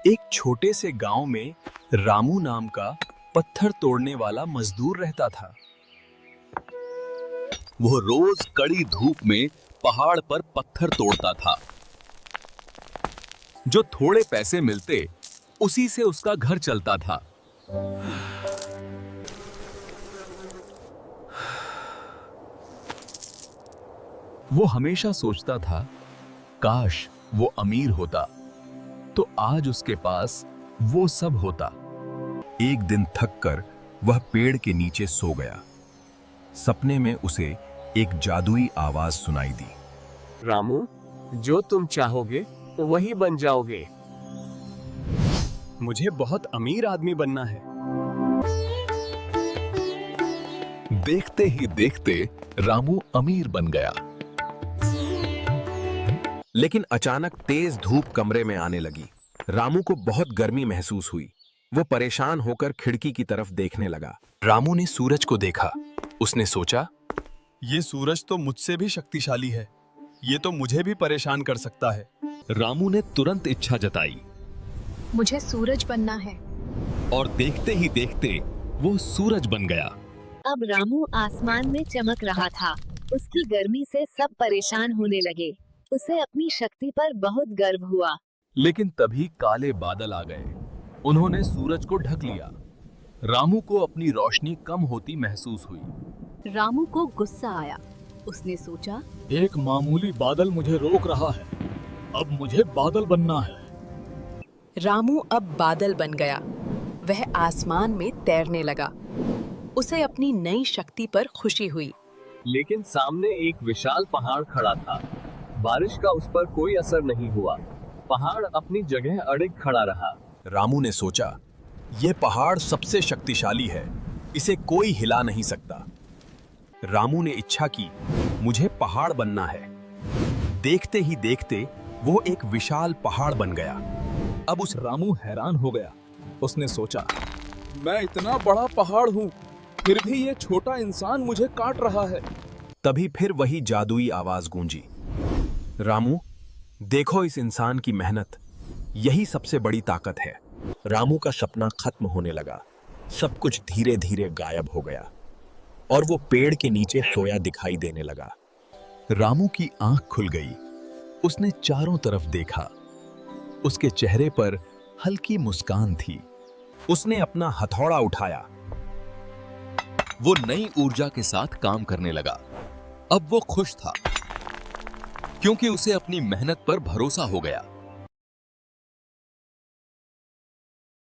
एक छोटे से गांव में रामू नाम का पत्थर तोड़ने वाला मजदूर रहता था। वो रोज कड़ी धूप में पहाड़ पर पत्थर तोड़ता था। जो थोड़े पैसे मिलते उसी से उसका घर चलता था। वो हमेशा सोचता था, काश वो अमीर होता तो आज उसके पास वो सब होता। एक दिन थककर वह पेड़ के नीचे सो गया। सपने में उसे एक जादुई आवाज सुनाई दी। रामू, जो तुम चाहोगे वही बन जाओगे। मुझे बहुत अमीर आदमी बनना है। देखते ही देखते रामू अमीर बन गया। लेकिन अचानक तेज धूप कमरे में आने लगी। रामू को बहुत गर्मी महसूस हुई। वो परेशान होकर खिड़की की तरफ देखने लगा। रामू ने सूरज को देखा। उसने सोचा, ये सूरज तो मुझसे भी शक्तिशाली है। ये तो मुझे भी परेशान कर सकता है। रामू ने तुरंत इच्छा जताई। मुझे सूरज बनना है। और देखते ही देखते वो सूरज बन गया। अब रामू आसमान में चमक रहा था। उसकी गर्मी से सब परेशान होने लगे। उसे अपनी शक्ति पर बहुत गर्व हुआ। लेकिन तभी काले बादल आ गए। उन्होंने सूरज को ढक लिया। रामू को अपनी रोशनी कम होती महसूस हुई। रामू को गुस्सा आया। उसने सोचा, एक मामूली बादल मुझे रोक रहा है। अब मुझे बादल बनना है। रामू अब बादल बन गया। वह आसमान में तैरने लगा। उसे अपनी नई शक्ति पर खुशी हुई। लेकिन सामने एक विशाल पहाड़ खड़ा था। बारिश का उस पर कोई असर नहीं हुआ। पहाड़ अपनी जगह अड़िग खड़ा रहा। रामू ने सोचा, यह पहाड़ सबसे शक्तिशाली है। इसे कोई हिला नहीं सकता। रामू ने इच्छा की, मुझे पहाड़ बनना है। देखते ही देखते वो एक विशाल पहाड़ बन गया। अब उस रामू हैरान हो गया। उसने सोचा, मैं इतना बड़ा पहाड़ हूँ, फिर भी ये छोटा इंसान मुझे काट रहा है। तभी फिर वही जादुई आवाज गूंजी। रामू, देखो इस इंसान की मेहनत, यही सबसे बड़ी ताकत है। रामू का सपना खत्म होने लगा। सब कुछ धीरे धीरे गायब हो गया और वो पेड़ के नीचे सोया दिखाई देने लगा। रामू की आंख खुल गई। उसने चारों तरफ देखा। उसके चेहरे पर हल्की मुस्कान थी। उसने अपना हथौड़ा उठाया। वो नई ऊर्जा के साथ काम करने लगा। अब वो खुश था क्योंकि उसे अपनी मेहनत पर भरोसा हो गया।